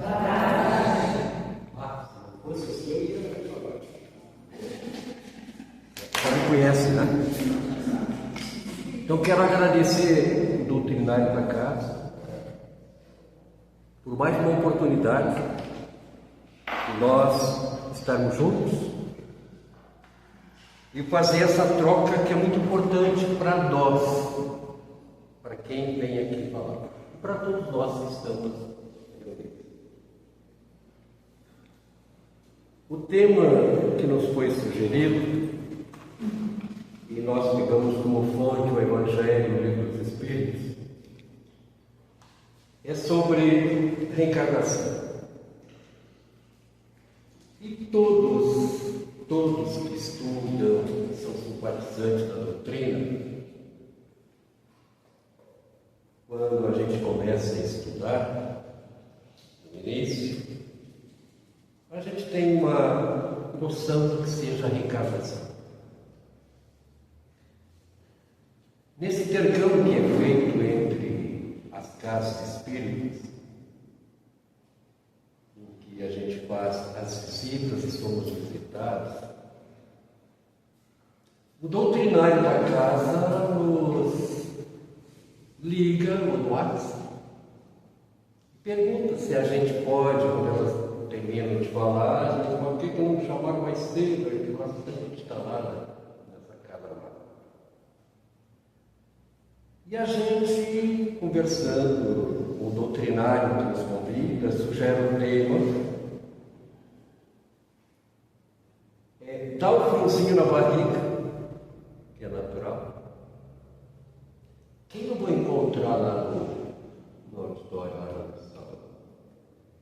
Ah, se não fosse assim, eu ia falar. Já me conhece, né? Então quero agradecer o doutrinário da casa por mais uma oportunidade de nós estarmos juntos e fazer essa troca que é muito importante para nós, para quem vem aqui falar, e para todos nós que estamos reunidos. O tema que nos foi sugerido, e nós pegamos como fonte o Evangelho, o Livro dos Espíritos, é sobre reencarnação. E todos que estudam, são simpatizantes da doutrina, quando a gente começa a estudar, no início, a gente tem uma noção do que seja a reencarnação. Nesse intercâmbio que é feito entre as casas espíritas, em que a gente faz as visitas e somos visitados, o doutrinário da casa nos liga no WhatsApp e pergunta se a gente pode, quando elas terminam de falar, a gente fala, por que não me chamaram mais cedo? A gente gosta tanto de estar lá nessa casa lá. E a gente, conversando com o doutrinário que nos convida, sugere um tema, dá um friozinho na barriga, que é natural. Quem eu vou encontrar lá no auditório, lá na sala?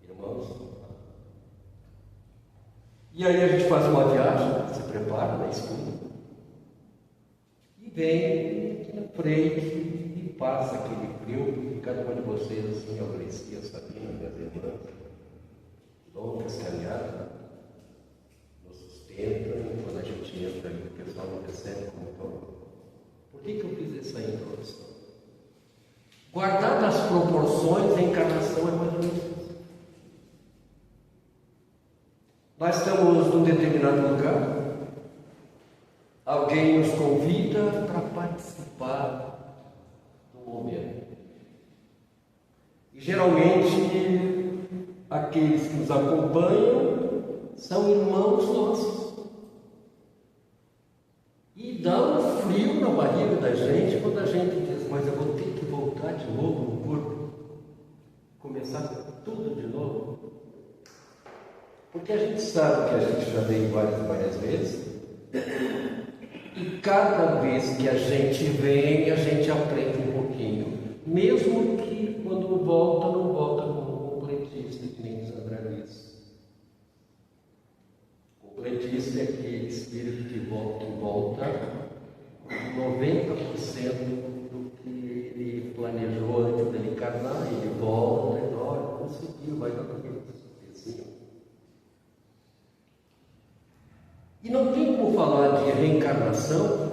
Irmãos? E aí a gente faz uma viagem, se prepara na escuta, e vem aqui na frente, e passa aquele frio, e cada uma de vocês, assim, eu agradecia a Sabina, minhas irmãs, longas caminhadas, nos sustenta, e quando a gente entra ali, o pessoal não percebe como estou. Por que eu fiz essa introdução? Guardadas as proporções, a encarnação é mais ou menos isso. Nós estamos num determinado lugar, alguém nos convida para participar do momento. E geralmente aqueles que nos acompanham são irmãos nossos. E dá um frio na barriga da gente quando a gente diz, mas eu vou ter que voltar de novo no corpo, começar tudo de novo. Porque a gente sabe que a gente já veio várias vezes, e cada vez que a gente vem, a gente aprende um pouquinho, mesmo que quando volta, não volta como completista, que nem Sandra disse. Completista é aquele espírito que volta 90% do que ele planejou antes dele encarnar, ele volta e olha, conseguiu, vai dar tudo isso. E não tem como falar de reencarnação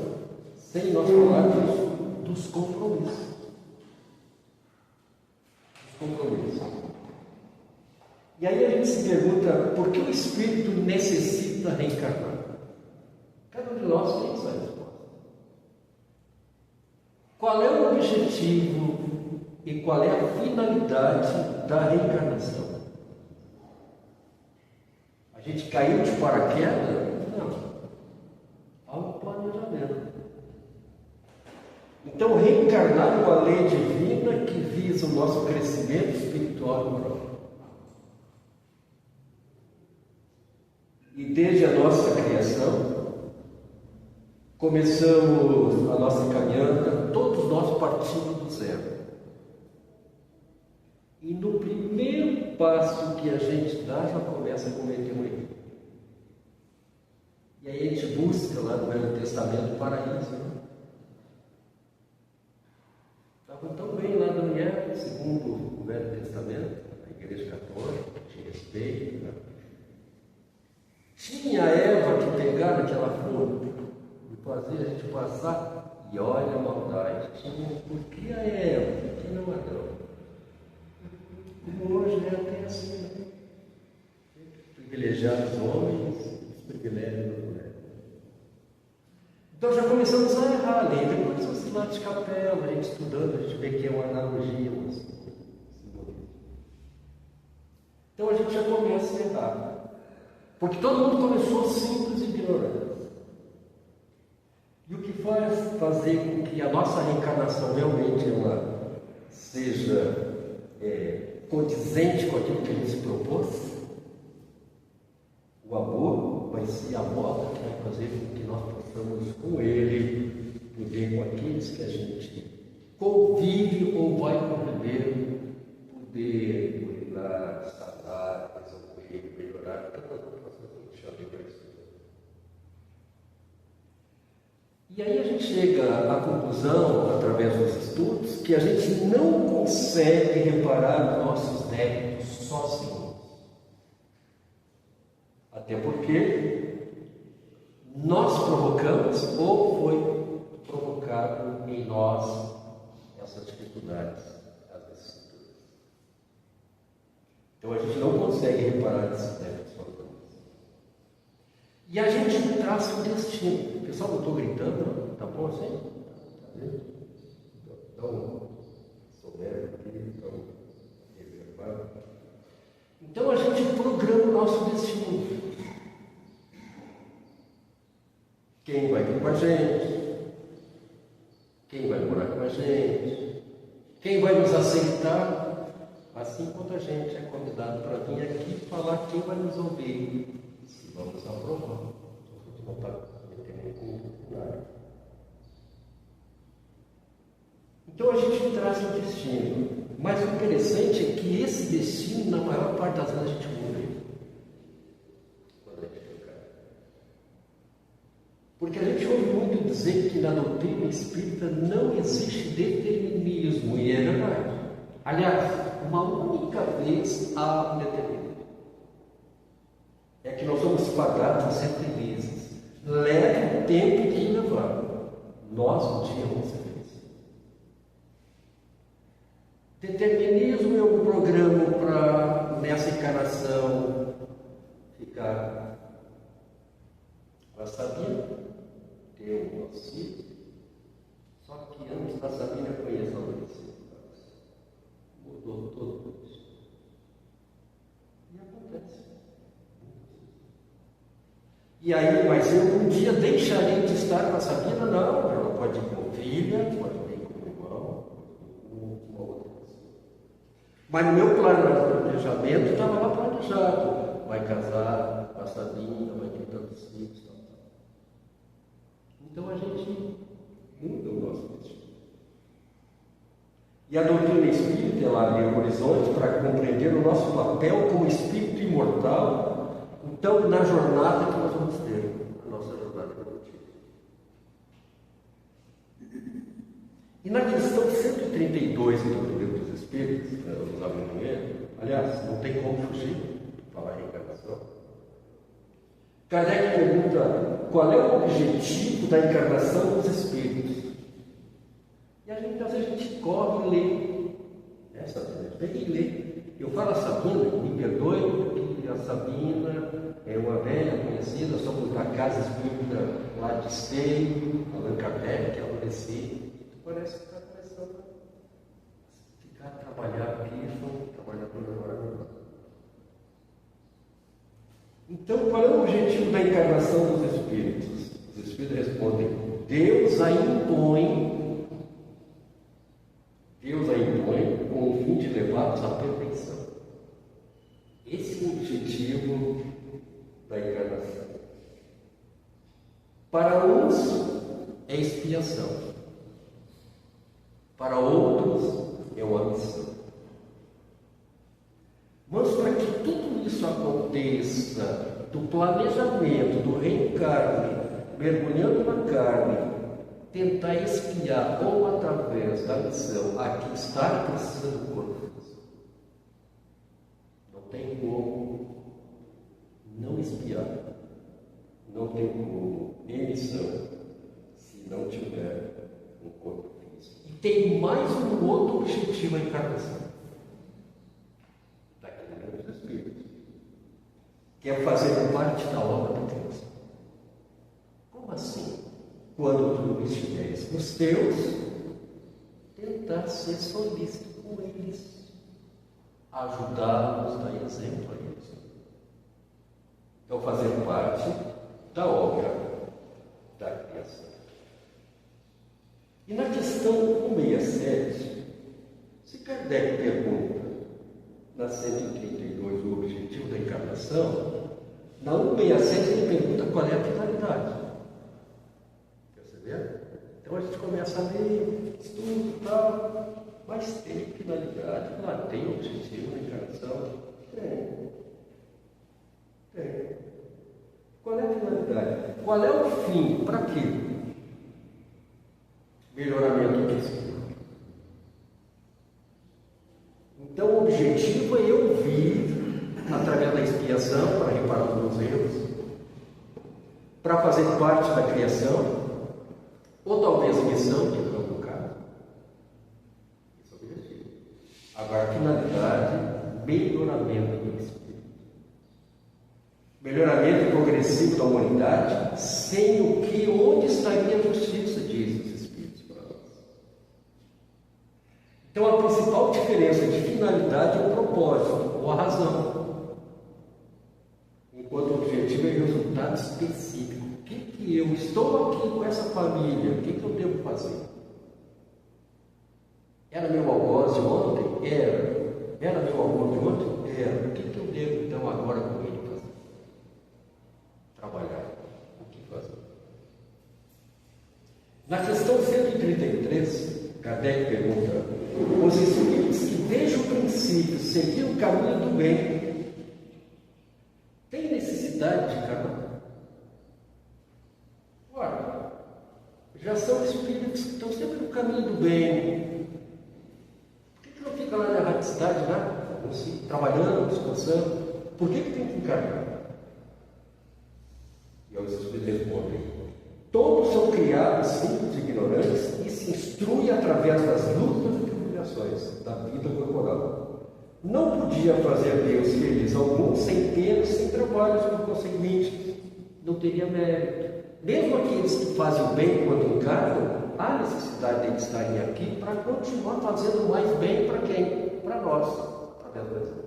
sem nós falarmos dos compromissos. E aí a gente se pergunta, por que o espírito necessita reencarnar? Cada um de nós tem essa resposta. Qual é o objetivo e qual é a finalidade da reencarnação? A gente caiu de paraquedas? Não. Há um planejamento. Então, reencarnar é uma lei divina que visa o nosso crescimento espiritual e moral. E desde a nossa criação, começamos a nossa caminhada, todos nós partindo do zero. E no primeiro passo que a gente dá, já começa a cometer um erro. E aí a gente busca lá no Velho Testamento o paraíso. Né? Estavam tão bem lá na Eva, segundo o Velho Testamento, a Igreja Católica, tinha respeito. Né? Tinha a Eva que pegar naquela flor e fazer a gente passar, e olha a maldade. Tinha, por que a Eva? Por que não Adão? Como hoje é até assim, né? privilegiar os homens, os privilégios das mulheres. Então já começamos a errar ali. Depois os lados de capela, a gente estudando, a gente vê que é uma analogia, um simbolismo. Então a gente já começa a errar. Porque todo mundo começou simples e ignorante. E o que faz fazer com que a nossa reencarnação realmente ela seja condizente com aquilo que a gente se propôs? O amor vai ser a moda que vai fazer com que nós possamos com ele poder, com aqueles que a gente convive ou vai conviver, poder cuidar, sanar, resolver, melhorar todas as nossas condições. E aí a gente chega à conclusão, através dos estudos, que a gente não consegue reparar nossos débitos sozinhos. Até porque nós provocamos ou foi provocado em nós essas dificuldades, as vicissitudes. Então a gente não consegue reparar esses débitos sozinhos. E a gente traça um destino. Pessoal, não estou gritando, não? Tá bom assim? Tá vendo? Então, souberam aqui, então, reservado. Então a gente programa o nosso destino. Quem vai vir com a gente? Quem vai morar com a gente? Quem vai nos aceitar? Assim quanto a gente é convidado para vir aqui falar quem vai nos ouvir. Se vamos aprovar. Não está metendo em nada. Então a gente traz um destino. Mas o interessante é que esse destino, na maior parte das vezes, a gente muda. Quando a gente fica. Porque a gente ouve muito dizer que na doutrina espírita não existe determinismo. E é verdade. Aliás, uma única vez há um determinismo. É que nós somos quadrados a ser felizes. Leve o tempo que levar. Nós um dia vamos ser felizes. Determinismo é um programa para, nessa encarnação, ficar com a Sabina, ter um auxílio. Só que antes da Sabina conhecer a Luísa. Mudou tudo isso. E acontece. E aí, mas eu um dia deixarei de estar com a Sabina? Não, ela pode ir com filha, pode ir com irmão, com uma outra pessoa. Mas no meu planejamento estava lá planejado. Vai casar com a Sabina, vai ter tantos filhos. Então a gente muda o nosso destino. E a doutrina espírita, ela abre horizontes para compreender o nosso papel como espírito imortal. Então, na jornada que nós vamos ter, a nossa jornada evolutiva. E na questão 132 do Livro dos Espíritos, dos alunos, aliás, não tem como fugir, falar em reencarnação. Kardec pergunta qual é o objetivo da encarnação dos Espíritos. E a gente, às vezes, a gente corre e lê. Sabina, tem que ler. Eu falo a Sabina, me perdoe, porque a Sabina é uma velha conhecida, somos da Casa Espírita lá de Esteio, Allan Kardec, que é o Recife. Parece que está começando a trabalhar aqui, trabalhar por agora. Então, qual é o objetivo da encarnação dos Espíritos? Os Espíritos respondem: Deus a impõe com o fim de levá-los à perfeição. Esse é o objetivo da encarnação. Para uns é expiação, para outros é uma missão. Mas para que tudo isso aconteça, do planejamento, do reencarne, mergulhando na carne, tentar espiar ou através da missão aqui está precisa do corpo. Não tem como não espiar, não tem como emissão se não tiver um corpo físico. E tem mais um outro objetivo a encarnação daquele dos Espíritos, que é fazer parte da obra de Deus. Como assim? Quando tu estiveres com os teus, tentar ser solícito com eles, ajudá-los, dar exemplo a eles. Então, fazer parte da obra da criação. E na questão 167, se Kardec pergunta, na 132, o objetivo da encarnação, na 167 ele pergunta qual é a finalidade. Perceberam? Então a gente começa a ler, estudo e tal, mas tem finalidade, lá tem objetivo da encarnação? Tem. Qual é a finalidade? Qual é o fim? Para quê? Melhoramento do espírito. Então o objetivo é eu vir através da expiação para reparar os meus erros, para fazer parte da criação, ou talvez missão, que não é o caso. Esse é o objetivo. Agora, a finalidade, melhoramento do espírito. Melhoramento progressivo da humanidade, sem o que, onde estaria a justiça, diz os Espíritos para nós. Então, a principal diferença de finalidade é o propósito, ou a razão. Enquanto o objetivo é resultado específico. O que eu estou aqui com essa família, o que eu devo fazer? Era meu algoz de ontem? Era meu algoz de ontem? Era. O que eu devo, então, agora com ele fazer? Trabalhar. O que fazer? Na questão 133, Kardec pergunta: os espíritos que desde o princípio seguiram o caminho do bem, têm necessidade de encarnar? Ora, já são espíritos que estão sempre no caminho do bem. Por que não fica lá na erraticidade, né? Trabalhando, descansando? Por que tem que encarnar? E os espíritos respondem: todos são criados simples e ignorantes e se instruem através das lutas e tribulações da vida corporal. Não podia fazer Deus feliz algum sem penas, sem trabalhos, por conseguinte, não teria mérito. Mesmo aqueles que fazem o bem quando encarnam, há necessidade de estarem aqui para continuar fazendo mais bem para quem? Para nós, através do exemplo.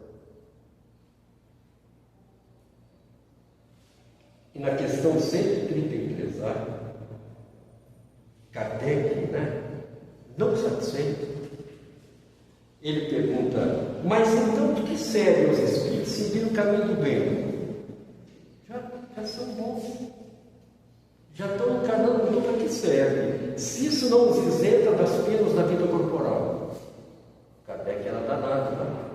E na questão 133A, Kardec, não satisfeito, ele pergunta: mas então de que servem os espíritos seguir o caminho do bem? Já são bons. Já estão encarnando, então para que serve? Se isso não os isenta das penas da vida corporal. Kardec era danado, né?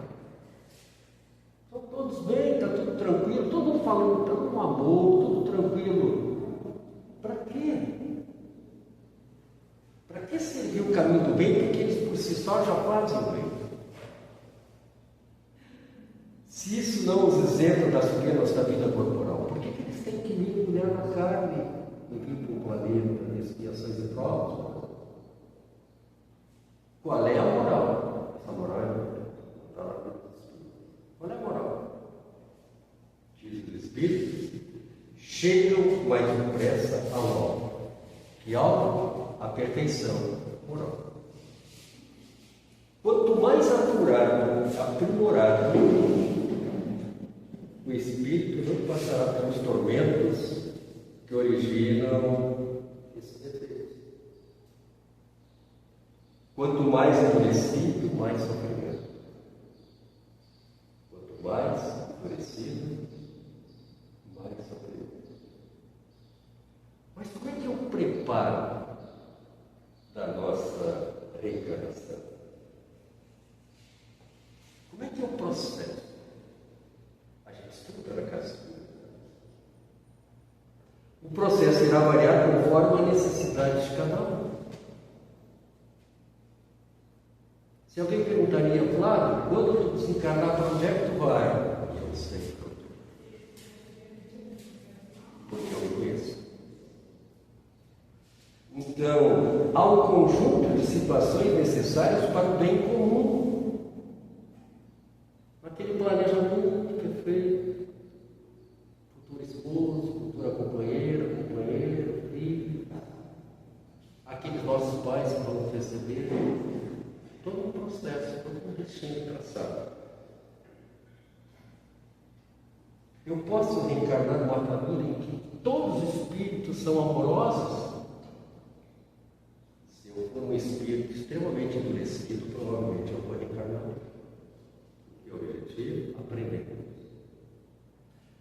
Estão todos bem, está tudo tranquilo, todo mundo falando, está no amor, tudo tranquilo. Para quê? Para que servir o caminho do bem? Porque eles por si só já fazem o bem. Se isso não os isenta das penas da vida corporal, por que eles têm que mergulhar na carne? Vir para o planeta, expiações e provas? Qual é a moral? Essa moral é muito. Qual é a moral? Diz os Espíritos: chegam mais depressa ao alvo. Que alvo? A perfeição moral. Quanto mais aprimorado o Espírito, não passará pelos tormentos que originam esses defeitos. Quanto mais endurecido, mais sofrimento. Quanto mais endurecido, mais sofrimento. Mas como é que é o preparo da nossa reencarnação? Como é que é o processo? A gente estuda na casa. O processo irá variar conforme a necessidade de cada um. Se alguém perguntaria: Flávio, quando tu desencarnar, para onde é que tu vai? Eu não sei. Porque eu me conheço. Então, há um conjunto de situações necessárias para o bem comum. Aquele planejamento perfeito. companheiro, filho, aqueles nossos pais que vamos receber, todo um processo, todo um destino traçado. Eu posso reencarnar numa família em que todos os espíritos são amorosos? Se eu for um espírito extremamente endurecido, provavelmente eu vou reencarnar. E o objetivo? Aprender.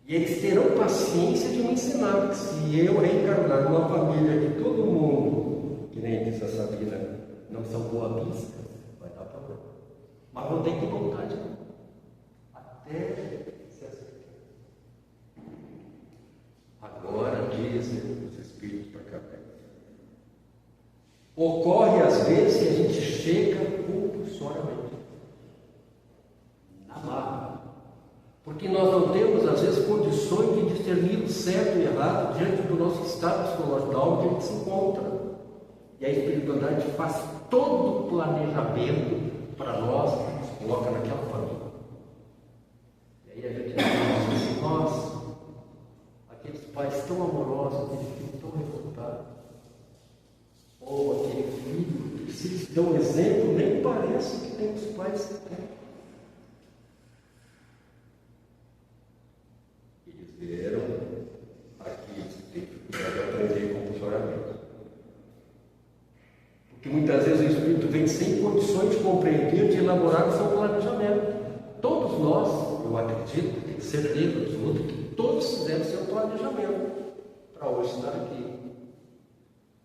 E eles terão paciência de me ensinar que se eu reencarnar numa família que todo mundo, que nem diz a Sabina, não são boa-vistas, vai dar problema. Mas vou ter que voltar de novo. Até se aceitar. Agora dizem os espíritos para cá. Ocorre às vezes que a gente chega compulsoriamente na marra. Porque nós não temos, às vezes, condições de discernir o certo e o errado diante do nosso estado psicológico, da onde a gente se encontra. E a espiritualidade faz todo o planejamento para nós, nos coloca naquela família. E aí a gente diz assim, nossa, aqueles pais tão amorosos, aquele filho tão revoltado, ou aquele filho que se dão um exemplo, nem parece que tem os pais que têm. Vieram aqui, tem que aprender compulsoriamente. Porque muitas vezes o espírito vem sem condições de compreender, de elaborar o seu planejamento. Todos nós, eu acredito, tenho certeza absoluta, que todos fizeram seu planejamento para hoje estar aqui.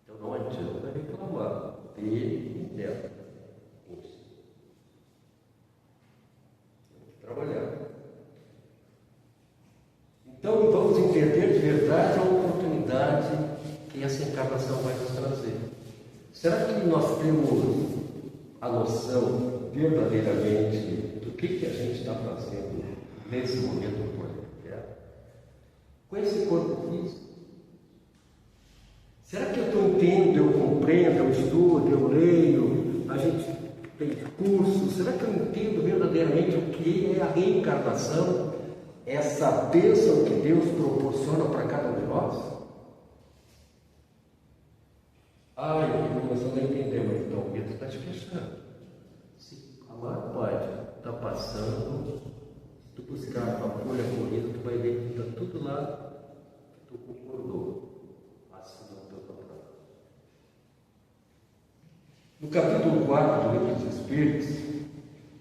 Então não adianta reclamar dele e dela. Tem que trabalhar. Então, vamos entender de verdade a oportunidade que essa encarnação vai nos trazer. Será que nós temos a noção verdadeiramente do que a gente está fazendo nesse momento do planeta Terra? Com esse corpo físico? Será que eu entendo, eu compreendo, eu estudo, eu leio, a gente tem cursos? Será que eu entendo verdadeiramente o que é a reencarnação? Essa bênção que Deus proporciona para cada um de nós? Eu estou começando a entender, mas então o medo está te fechando. Se a maior parte está passando, se tu buscar uma folha corrida, tu vai ver que está tudo lá que tu concordou. Assim não teu papel. No capítulo 4 do Livro dos Espíritos,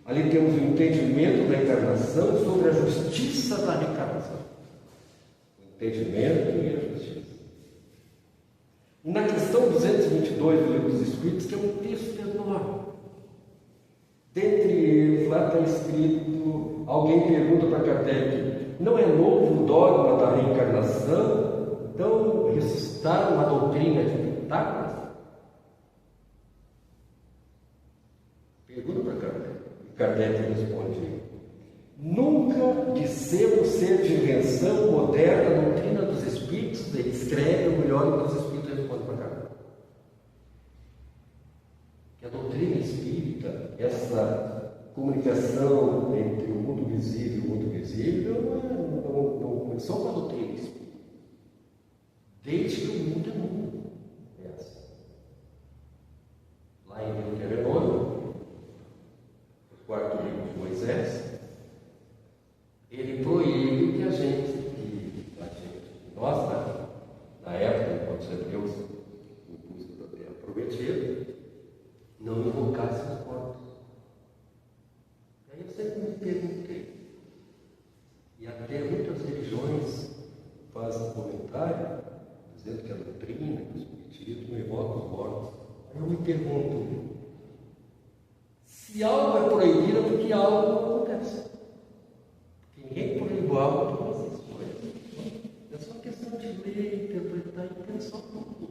ali temos o entendimento da encarnação sobre a justiça da reencarnação. O entendimento e a justiça. E na questão 222 do Livro dos Espíritos, que é um texto enorme. Dentre eles, lá está escrito, alguém pergunta para Kardec, não é novo o dogma da reencarnação? Então, ressuscitaram a doutrina de Pitágoras? Pergunta para Kardec. Kardec responde, nunca dissemos ser de invenção moderna a doutrina dos espíritos. Ele escreve, ou melhor, os espíritos respondem para Kardec. Que a doutrina espírita, essa comunicação entre o mundo visível e o mundo invisível, não começou com a doutrina espírita. Desde que o mundo é mundo. Lá em Deuteronômio, quarto livro de Moisés, ele proíbe que nós, na época, quando os hebreus, em busca da terra prometida, não invocassem os mortos. Aí eu sempre me perguntei, e até muitas religiões fazem comentário, dizendo que a doutrina, que o espiritismo invoca os mortos. Aí eu me pergunto, se algo é proibido, é porque algo não acontece. Porque ninguém proíbe algo que não existe. É só questão de ler, interpretar e pensar um pouco.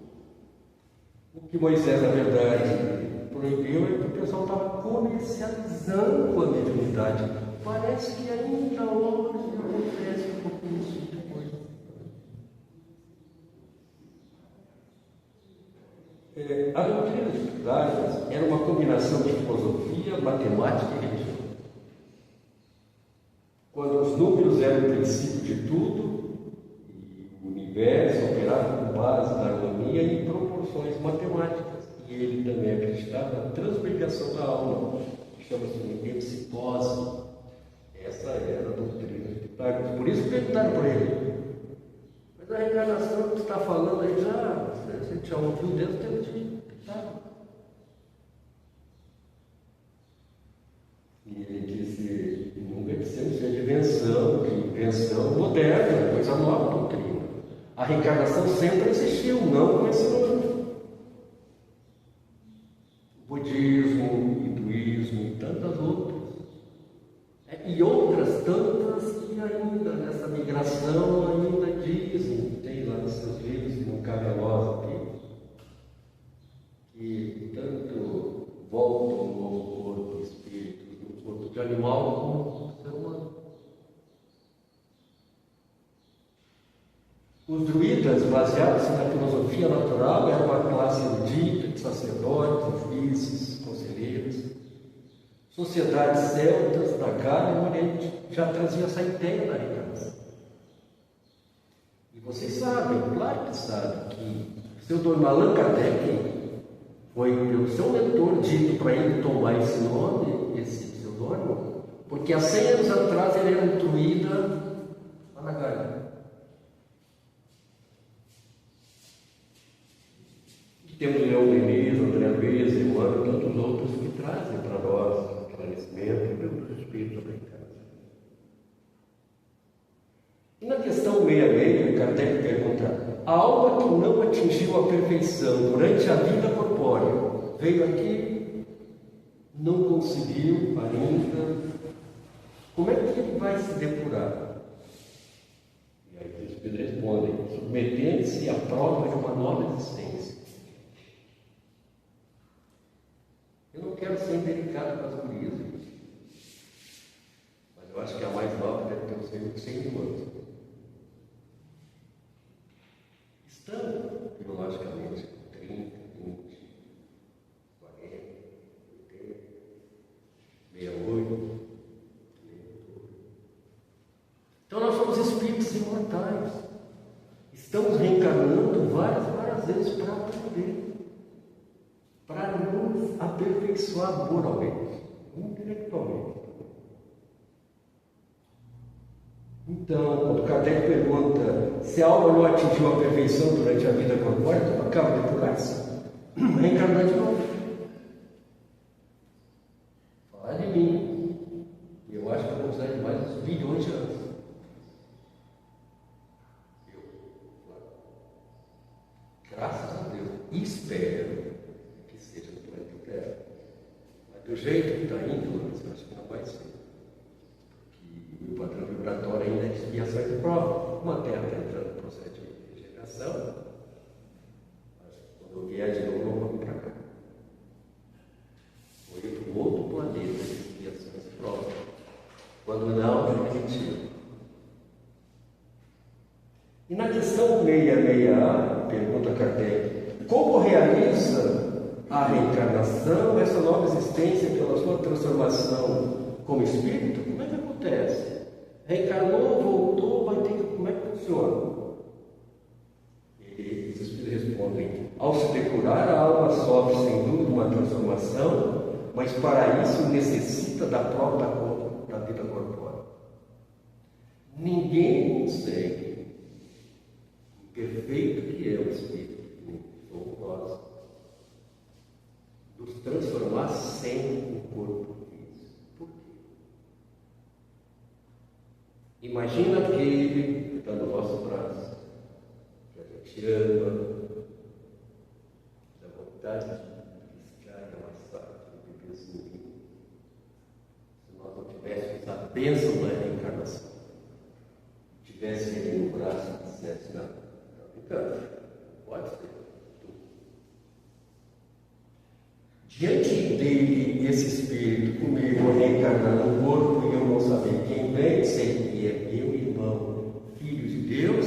O que Moisés, na verdade, proibiu é que o pessoal estava comercializando a mediunidade. Parece que ainda hoje acontece um pouco isso depois. A doutrina dos Pitágoras era uma combinação de filosofia, matemática e religião. Quando os números eram o princípio de tudo, e o universo universo operava com base na harmonia e proporções matemáticas. E ele também acreditava na transmigração da alma, que chama-se metempsicose. Essa era a doutrina de Pitágoras. Por isso perguntaram para ele: mas a reencarnação que você está falando aí a gente já ouviu desde o tempo de Pitágoras. E ele disse: nunca dissemos que é de invenção moderna, coisa nova doutrina. A reencarnação sempre existiu, não com esse nome. O budismo, o hinduísmo e tantas outras. E outras tantas que ainda nessa migração ainda dizem, tem lá nos seus livros, que não cabe a nós aqui, que tanto voltam no novo corpo, espírito, no corpo de animal como no ser humano. Os druidas, baseados na filosofia natural, eram uma classe erudita de sacerdotes, juízes, conselheiros. Sociedades celtas da Gália no Oriente já traziam essa ideia da reencarnação. E vocês sabem, claro que sabem, que o seu Dom Allan Kardec foi pelo seu mentor dito para ele tomar esse nome, esse pseudônimo, porque há 100 anos atrás ele era um druida lá na Gália. Temos Leão Denis, André Luiz, Emmanuel e tantos outros que trazem para nós esclarecimento dos espíritos da reencarnação. E na questão 66, Kardec pergunta: a alma que não atingiu a perfeição durante a vida corpórea veio aqui, não conseguiu ainda, como é que ele vai se depurar? E aí os espíritos respondem: submetendo-se à prova de uma nova existência. Eu não quero ser indelicado com as gurias, mas eu acho que a mais nova deve ter uns 100 mil anos. Estão, biologicamente, 30, 20, 40, 80, 68. Então nós somos espíritos imortais. Estamos reencarnando várias vezes para aprender, para nos aperfeiçoar moralmente, intelectualmente. Então, quando Kardec pergunta se a alma não atingiu a perfeição durante a vida corpórea, então acaba de depurar-se, reencarnar de novo. Falar de mim, eu acho que eu vou precisar de mais uns bilhões de anos. Graças a Deus, espero que seja no planeta Terra. Mas do jeito que está indo, eu acho que não vai ser. Porque o padrão vibratório ainda é expiação de prova. Uma Terra está entrando no processo de regeneração. Mas quando vier de novo, vamos para cá. Vou ir para um outro planeta de expiação de prova. Quando não, é mentira. E na questão 666A, pergunta Kardec: como realiza a reencarnação, essa nova existência, pela sua transformação como espírito? Como é que acontece? Reencarnou, voltou, vai ter que. Como é que funciona? E os espíritos respondem: ao se depurar, a alma sofre sem dúvida uma transformação, mas para isso necessita da prova da vida corpórea. Ninguém consegue, perfeito que é o Espírito, que somos nós, nos transformar sem o corpo físico. Por quê? Imagina aquele que está no nosso braço, que a gente ama, dá vontade de piscar e amassar aquele bebezinho. Se nós não tivéssemos a bênção da reencarnação, tivesse ele no braço e dissesse: não, pode ser. Diante dele, esse espírito comigo reencarnar no corpo e eu não saber quem vem, sei que é meu irmão, filho de Deus,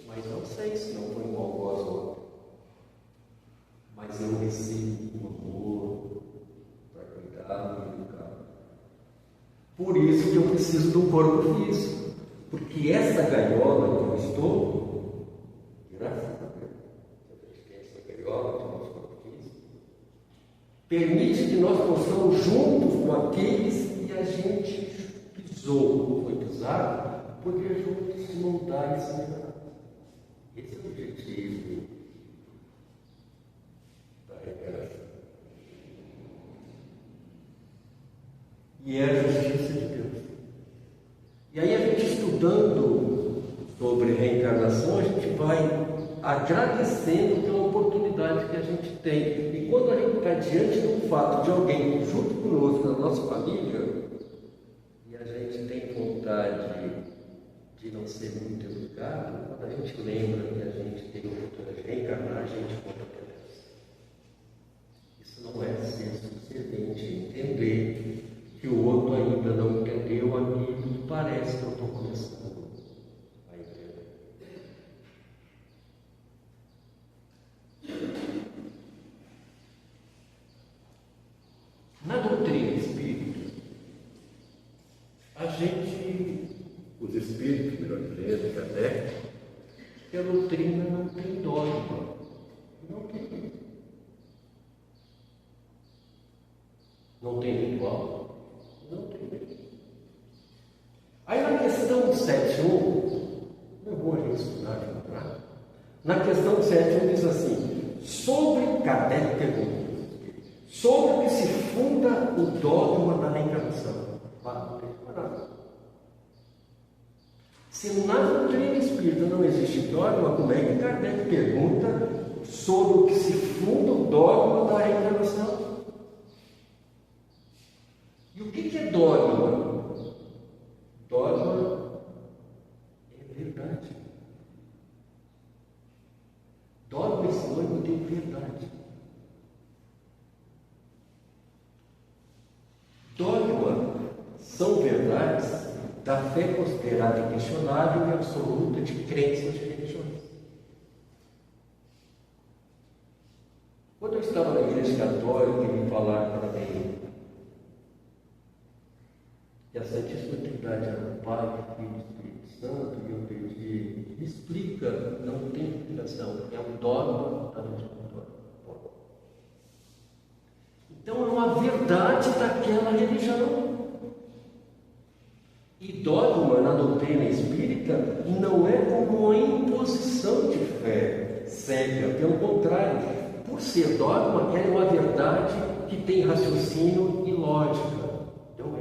mas não sei se não foi igual ao outro. Mas eu recebo um amor para cuidar e educar. Por isso que eu preciso de um corpo físico, porque essa gaiola que eu estou graças a Deus, a gente tem essa gaiola de nosso corpo físico, permite que nós possamos juntos com aqueles que a gente pisou, foi pisado, poder juntos se moldar e se melhorar. Esse é o objetivo da reencarnação. E é a justiça de Deus. E aí a gente estudando sobre reencarnação, a gente vai agradecendo pela oportunidade que a gente tem. E quando a gente está diante do fato de alguém junto conosco, na nossa família, e a gente tem vontade de não ser muito educado, quando a gente lembra que a gente tem a oportunidade de reencarnar, a gente conta para Deus. Isso não é ser suficiente entender que o outro ainda não entendeu aquilo que parece que eu estou começando a entender. Na doutrina espírita, a gente, os espíritos, melhor dizendo, até, que a doutrina não tem dogma. Não tem. Não tem ritual. Não tem. Aí na questão 7.1, não é bom a gente estudar de contrário. Na questão 7.1 diz assim: sobre Kardec pergunta, sobre o que se funda o dogma da reencarnação. Não tem que parar. Se na doutrina espírita não existe dogma, como é que Kardec pergunta sobre o que se funda o dogma da reencarnação? E o que é dogma? Dogma é verdade. Dogma é sinônimo de verdade. Dogma são verdades da fé considerada inquestionável e absoluta de crenças de religiões. Quando eu estava na Igreja Católica e me falaram para mim que a Santíssima Trindade era o Pai, Filho e Espírito Santo, e eu pedi, me explica, não tem explicação, é um dogma da religião católica. Então é uma verdade daquela religião. E dogma na doutrina espírita não é como uma imposição de fé cega, pelo contrário, por ser dogma, é uma verdade que tem raciocínio e lógica. Então,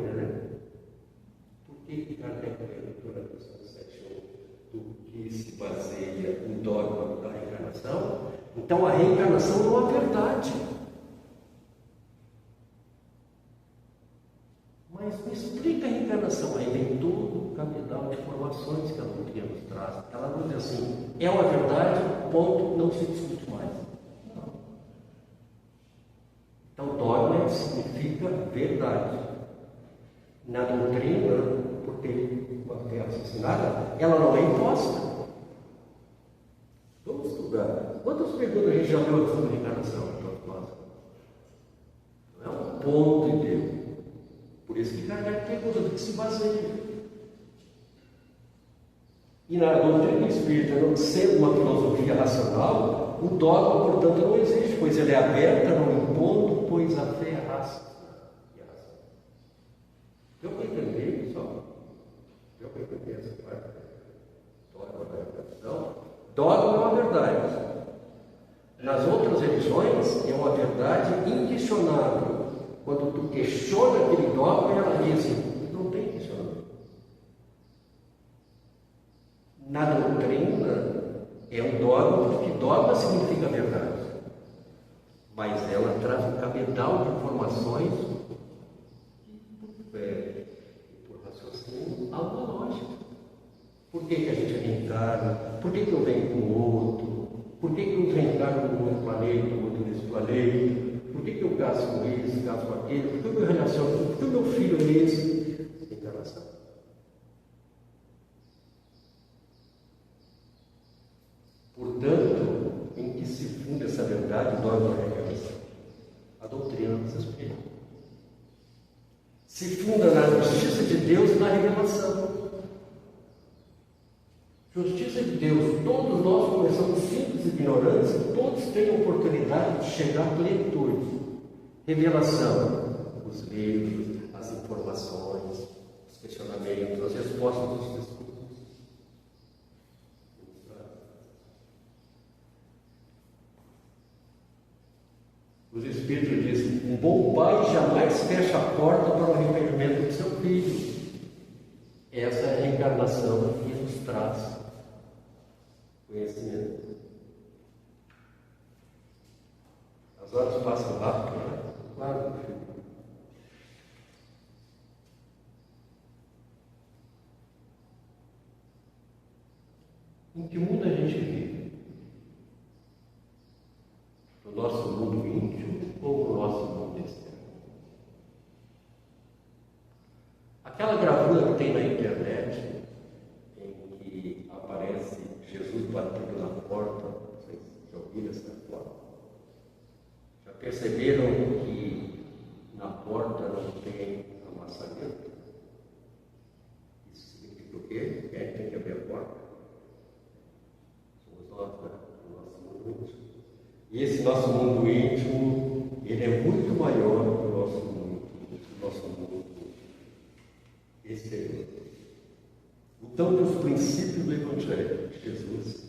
por que Kardec perguntou na questão 7.1 do que se baseia o dogma da reencarnação? Então, a reencarnação é uma verdade. Mas me explica a reencarnação. Aí vem todo o cabedal de informações que a doutrina nos traz. Ela não diz assim, é uma verdade, ponto, não se discute mais. Não. Então, dogma significa verdade. Na doutrina, por ter uma fé raciocinada, ela não é imposta. Vamos estudar. Quantas perguntas a gente já viu sobre reencarnação? Não é um ponto inteiro. Por isso que Kardec pergunta do que se baseia. E na doutrina espírita, não sendo uma filosofia racional, o dogma, portanto, não existe, pois ele é aberta, não impondo, pois a fé é raça. Eu vou entender, pessoal. Eu vou entender essa parte. Dogma da reencarnação. Dogma é uma verdade. Nas outras religiões, é uma verdade inquestionável. Quando tu questiona aquele dogma, ela diz assim, não tem questionamento. Na doutrina, é um dogma, porque dogma significa verdade. Mas ela traz um cabedal de informações por fé e por raciocínio, algo lógico. Por que a gente reencarna? Por que eu venho com o outro? Por que eu reencarno num outro planeta, no outro nesse planeta? Por que eu caso com esse, caso com aquele? Por que eu me relaciono? Por que o meu filho é esse? Reencarnação. Portanto, em que se funda essa verdade, dogma da reencarnação? A doutrina nos explica. Se funda na justiça de Deus e na revelação. Justiça de Deus, todos nós começamos simples e ignorantes, todos têm oportunidade de chegar à plenitude. Revelação, os livros, as informações, os questionamentos, as respostas dos discursos. Os Espíritos dizem: um bom pai jamais fecha a porta para o arrependimento do seu filho. Essa é a reencarnação que nos traz conhecimento. As horas passam rápido, né? Claro, filho. Em que mundo a gente vive? No nosso mundo íntimo ou no nosso mundo externo? Aquela gravura que tem na internet, em que aparece Jesus batendo na porta, vocês já ouviram essa foto? Já perceberam que na porta não tem amassamento? Isso significa o quê? Quem tem que abrir a porta? Somos nós, né? O nosso mundo íntimo. E esse nosso mundo íntimo, ele é muito maior do que o nosso mundo exterior. Então, que os princípios do Evangelho de Jesus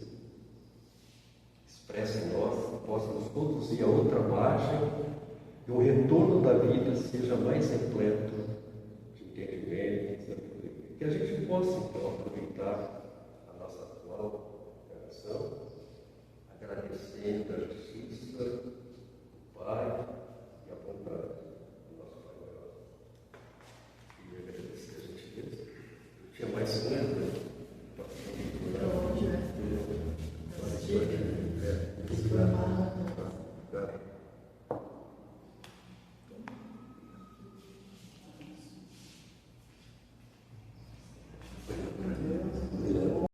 expressem em nós, possam nos conduzir a outra margem e o retorno da vida seja mais repleto de entendimento, de sabedoria. Que a gente possa, então, aproveitar a nossa atual geração, agradecendo a justiça do Pai e a vontade